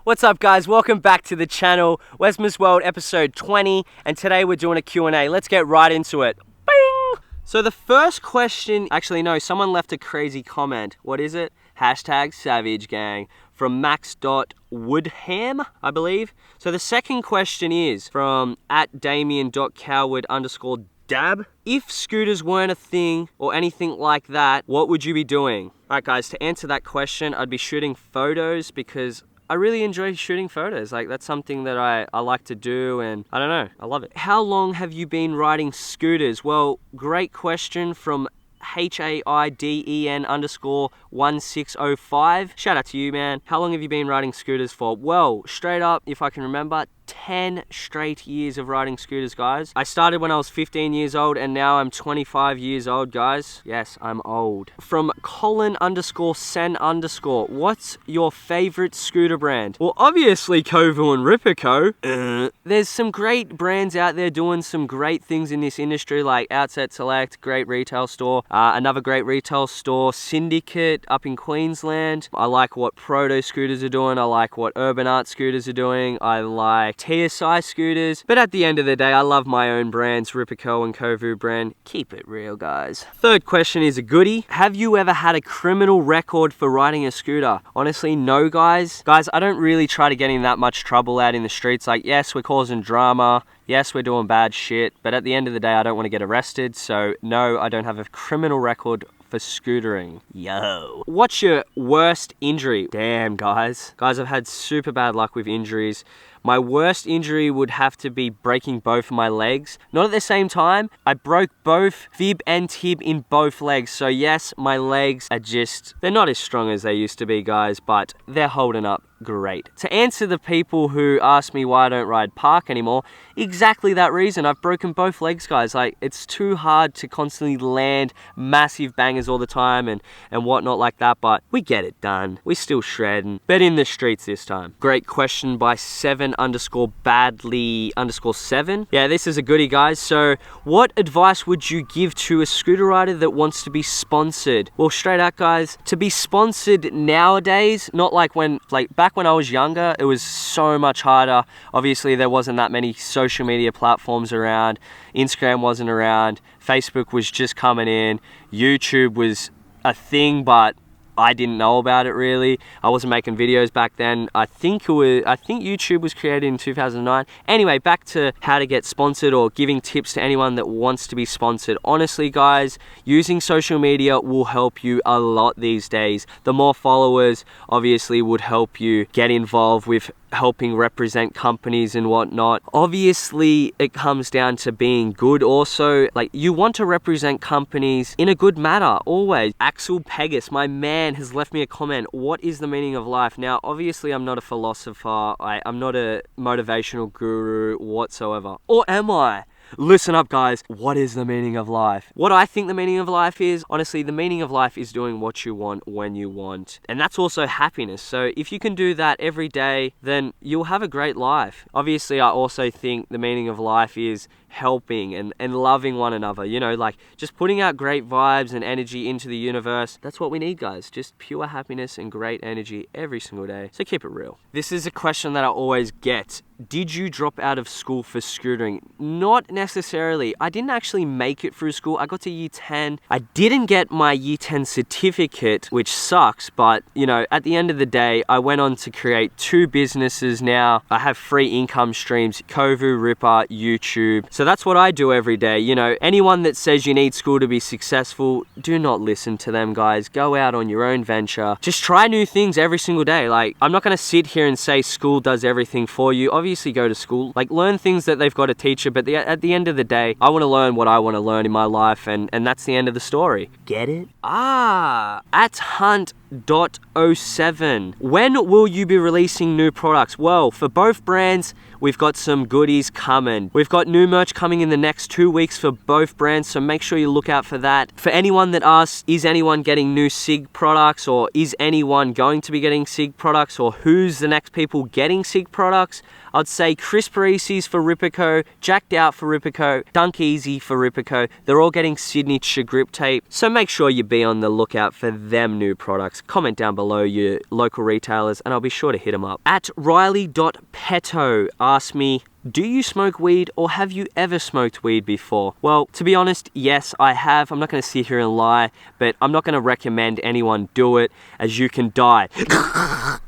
What's up guys, welcome back to the channel, Wezma's World episode 20, and today we're doing a Q&A. Let's get right into it. Bing! So the first question, actually no, someone left a crazy comment. What is it? Hashtag Savage Gang from max.woodham, I believe. So the second question is from @damien.coward_dab. If scooters weren't a thing or anything like that, what would you be doing? Alright guys, to answer that question, I'd be shooting photos because I really enjoy shooting photos. Like, that's something that I like to do, and I don't know, I love it. How long have you been riding scooters? Well, great question from HAIDEN_1605. Shout out to you, man. How long have you been riding scooters for? Well, straight up, if I can remember, 10 straight years of riding scooters, guys. I started when I was 15 years old and now I'm 25 years old, guys. Yes, I'm old. From Colin_Sen_, what's your favorite scooter brand? Well, obviously Kovu and Ripperco. There's some great brands out there doing some great things in this industry, like Outset Select, great retail store. Another great retail store, Syndicate up in Queensland. I like what Proto scooters are doing. I like what Urban Art scooters are doing. I like TSI scooters, but at the end of the day, I love my own brands, Ripperco and Kovu brand. Keep it real, guys. Third question is a goodie. Have you ever had a criminal record for riding a scooter? Honestly, no, guys. Guys, I don't really try to get in that much trouble out in the streets. Like, yes, we're causing drama. Yes, we're doing bad shit, but at the end of the day, I don't want to get arrested. So no, I don't have a criminal record for scootering. Yo. What's your worst injury? Damn, guys. Guys, I've had super bad luck with injuries. My worst injury would have to be breaking both of my legs. Not at the same time. I broke both fib and tib in both legs. So yes, my legs are they're not as strong as they used to be, guys, but they're holding up great. To answer the people who ask me why I don't ride park anymore, exactly that reason. I've broken both legs, guys. Like, it's too hard to constantly land massive bangers all the time and whatnot like that, but we get it done. We still shredding, but in the streets this time. Great question by 7_badly_7. Yeah, this is a goodie, guys. So what advice would you give to a scooter rider that wants to be sponsored? Well, straight out, guys, to be sponsored nowadays, not like back when I was younger, it was so much harder. Obviously, there wasn't that many social media platforms around. Instagram wasn't around. Facebook was just coming in. YouTube was a thing, but I didn't know about it really. I wasn't making videos back then. I think YouTube was created in 2009. Anyway, back to how to get sponsored or giving tips to anyone that wants to be sponsored. Honestly, guys, using social media will help you a lot these days. The more followers obviously would help you get involved with helping represent companies and whatnot. Obviously, it comes down to being good also. Like, you want to represent companies in a good manner, always. Axel Pegas, my man, has left me a comment. What is the meaning of life? Now, obviously, I'm not a philosopher. I'm not a motivational guru whatsoever. Or am I? Listen up, guys. What is the meaning of life? What I think the meaning of life is, honestly, the meaning of life is doing what you want when you want. And that's also happiness. So if you can do that every day, then you'll have a great life. Obviously, I also think the meaning of life is helping and loving one another. You know, like just putting out great vibes and energy into the universe. That's what we need, guys. Just pure happiness and great energy every single day. So keep it real. This is a question that I always get. Did you drop out of school for scootering? Not necessarily. I didn't actually make it through school. I got to year 10. I didn't get my year 10 certificate, which sucks, but you know, at the end of the day, I went on to create 2 businesses now. I have 3 income streams, Kovu, Ripper, YouTube. So that's what I do every day. You know, anyone that says you need school to be successful, do not listen to them, guys. Go out on your own venture. Just try new things every single day. Like, I'm not going to sit here and say school does everything for you. Obviously, go to school, like learn things that they've got to teach you, but at the end of the day, I want to learn what I want to learn in my life, and that's the end of the story. Get it? @Hunt.07. When will you be releasing new products? Well, for both brands, we've got some goodies coming. We've got new merch coming in the next 2 weeks for both brands, so make sure you look out for that. For anyone that asks, is anyone getting new SIG products, or is anyone going to be getting SIG products, or who's the next people getting SIG products? I'd say Chris Parisi's for Ripperco, Jacked Out for Ripperco, Dunk Easy for Ripperco. They're all getting signature grip tape, so make sure you be on the lookout for them new products, guys, comment down below your local retailers and I'll be sure to hit them up. At Riley.Petto asked me, do you smoke weed or have you ever smoked weed before? Well, to be honest, yes, I have. I'm not going to sit here and lie, but I'm not going to recommend anyone do it as you can die.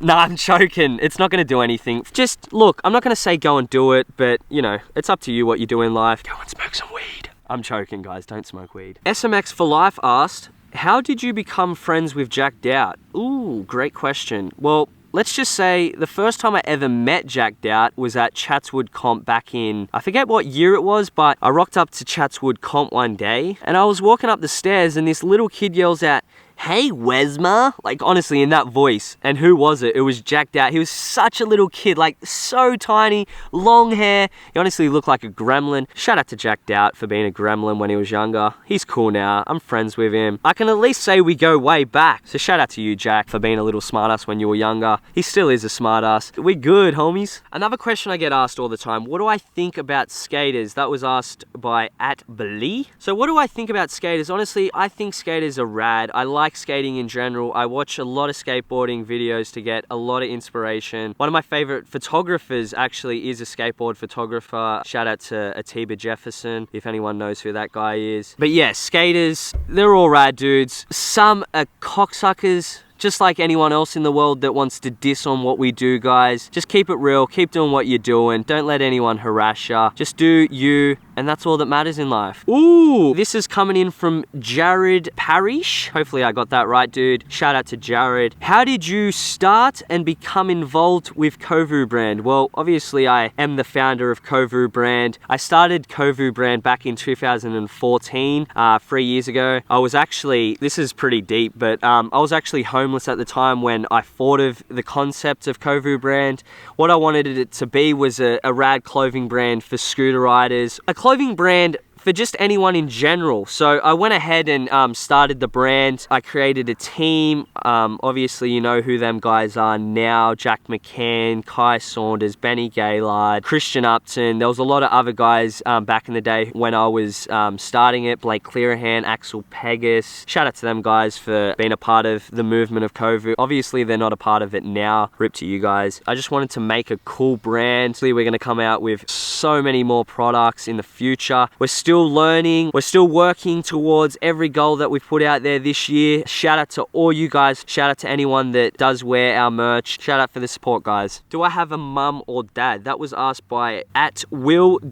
Nah, I'm joking. It's not going to do anything. Just look, I'm not going to say go and do it, but you know, it's up to you what you do in life. Go and smoke some weed. I'm joking, guys. Don't smoke weed. SMX for Life asked, how did you become friends with Jacked Out? Ooh, great question. Well, let's just say the first time I ever met Jacked Out was at Chatswood Comp back in, I forget what year it was, but I rocked up to Chatswood Comp one day and I was walking up the stairs and this little kid yells out, hey Wezma, like honestly in that voice. And who was it? It was Jacked Out. He was such a little kid, like so tiny, long hair. He honestly looked like a gremlin. Shout out to Jacked Out for being a gremlin when he was younger. He's cool now. I'm friends with him. I can at least say we go way back. So shout out to you, Jack, for being a little smartass when you were younger. He still is a smartass. We good, homies. Another question I get asked all the time, what do I think about skaters? That was asked by @Blee. So what do I think about skaters? Honestly, I think skaters are rad. I like skating in general. I watch a lot of skateboarding videos to get a lot of inspiration. One of my favorite photographers actually is a skateboard photographer. Shout out to Atiba Jefferson, if anyone knows who that guy is. But yeah, skaters, they're all rad dudes. Some are cocksuckers, just like anyone else in the world that wants to diss on what we do, guys. Just keep it real, keep doing what you're doing. Don't let anyone harass ya. Just do you, and that's all that matters in life. Ooh, this is coming in from Jared Parish. Hopefully I got that right, dude. Shout out to Jared. How did you start and become involved with Kovu brand? Well, obviously I am the founder of Kovu brand. I started Kovu brand back in 2014, 3 years ago. I was actually, this is pretty deep, but I was actually homeless at the time when I thought of the concept of Kovu brand. What I wanted it to be was a rad clothing brand for scooter riders, a clothing brand for just anyone in general. So I went ahead and started the brand. I created a team. Obviously, you know who them guys are now. Jack McCann, Kai Saunders, Benny Gaylard, Christian Upton. There was a lot of other guys back in the day when I was starting it. Blake Clearahan, Axel Pegas. Shout out to them guys for being a part of the movement of Kovu. Obviously, they're not a part of it now. Rip to you guys. I just wanted to make a cool brand. We're going to come out with so many more products in the future. We're still learning. We're still working towards every goal that we've put out there this year. Shout out to all you guys. Shout out to anyone that does wear our merch. Shout out for the support, guys. Do I have a mum or dad? That was asked by @will._da_boy.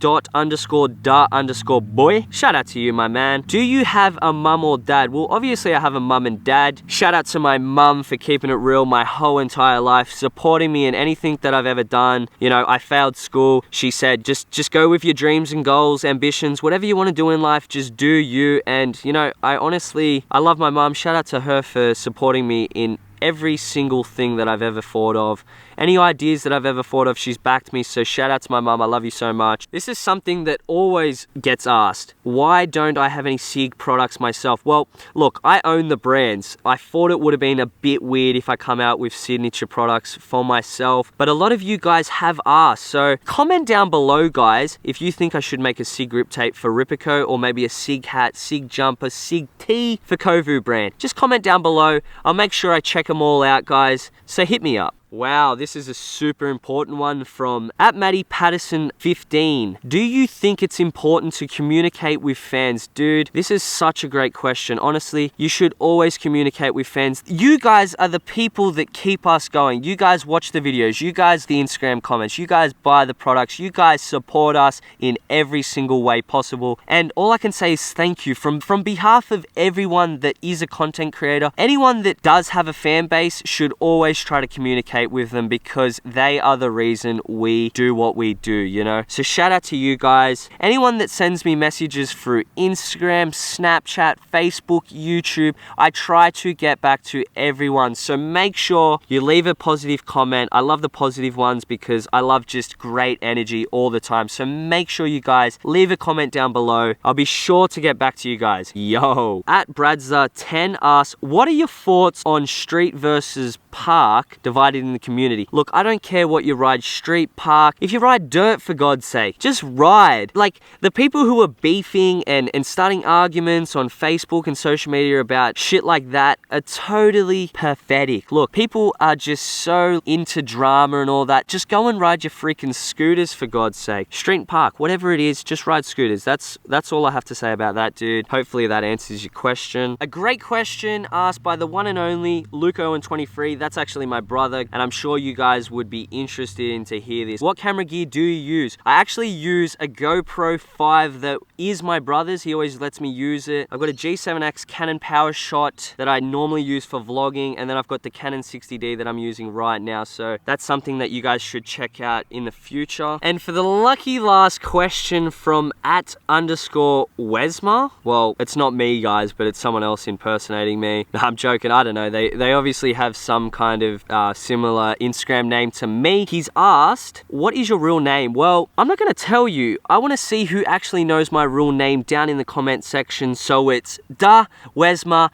Shout out to you, my man. Do you have a mum or dad? Well, obviously I have a mum and dad. Shout out to my mum for keeping it real my whole entire life, supporting me in anything that I've ever done. You know, I failed school. She said, just go with your dreams and goals, ambitions, whatever you want to do in life, just do you. And you know, I love my mum. Shout out to her for supporting me in every single thing that I've ever thought of. Any ideas that I've ever thought of, she's backed me. So shout out to my mum. I love you so much. This is something that always gets asked. Why don't I have any SIG products myself? Well, look, I own the brands. I thought it would have been a bit weird if I come out with signature products for myself, but a lot of you guys have asked. So comment down below, guys, if you think I should make a SIG grip tape for Rippico, or maybe a SIG hat, SIG jumper, SIG tee for Kovu brand. Just comment down below. I'll make sure I check them all out, guys. So hit me up. Wow, this is a super important one from @MattyPatterson15. Do you think it's important to communicate with fans? Dude, this is such a great question. Honestly, you should always communicate with fans. You guys are the people that keep us going. You guys watch the videos. You guys the Instagram comments. You guys buy the products. You guys support us in every single way possible. And all I can say is thank you from behalf of everyone that is a content creator. Anyone that does have a fan base should always try to communicate with them, because they are the reason we do what we do, you know? So shout out to you guys. Anyone that sends me messages through Instagram, Snapchat, Facebook, YouTube, I try to get back to everyone. So make sure you leave a positive comment. I love the positive ones because I love just great energy all the time. So make sure you guys leave a comment down below. I'll be sure to get back to you guys. Yo. @Bradza10 asks, what are your thoughts on street versus park divided in the community. Look, I don't care what you ride, street, park. If you ride dirt, for God's sake, just ride. Like, the people who are beefing and starting arguments on Facebook and social media about shit like that are totally pathetic. Look, people are just so into drama and all that. Just go and ride your freaking scooters, for God's sake. Street and park, whatever it is, just ride scooters. That's all I have to say about that, dude. Hopefully that answers your question. A great question asked by the one and only Luke23. That's actually my brother, and I'm sure you guys would be interested in to hear this. What camera gear do you use? I actually use a GoPro 5 that is my brother's. He always lets me use it. I've got a G7X Canon PowerShot that I normally use for vlogging, and then I've got the Canon 60D that I'm using right now, so that's something that you guys should check out in the future. And for the lucky last question from @_Wezma, well, it's not me, guys, but it's someone else impersonating me. No, I'm joking, I don't know. They obviously have some kind of similar Instagram name to me. He's asked, what is your real name? Well, I'm not gonna tell you. I wanna see who actually knows my real name down in the comment section, so it's Wezma.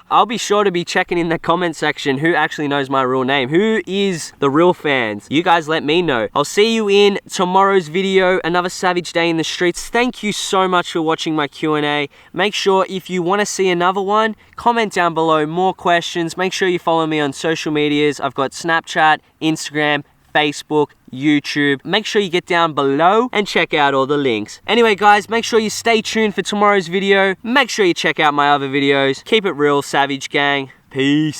I'll be sure to be checking in the comment section who actually knows my real name. Who is the real fans? You guys let me know. I'll see you in tomorrow's video, another savage day in the streets. Thank you so much for watching my Q&A. Make sure if you want to see another one, comment down below more questions. Make sure you follow me on social medias. I've got Snapchat, Instagram, Facebook, YouTube. Make sure you get down below and check out all the links. Anyway, guys, make sure you stay tuned for tomorrow's video. Make sure you check out my other videos. Keep it real, Savage Gang. Peace.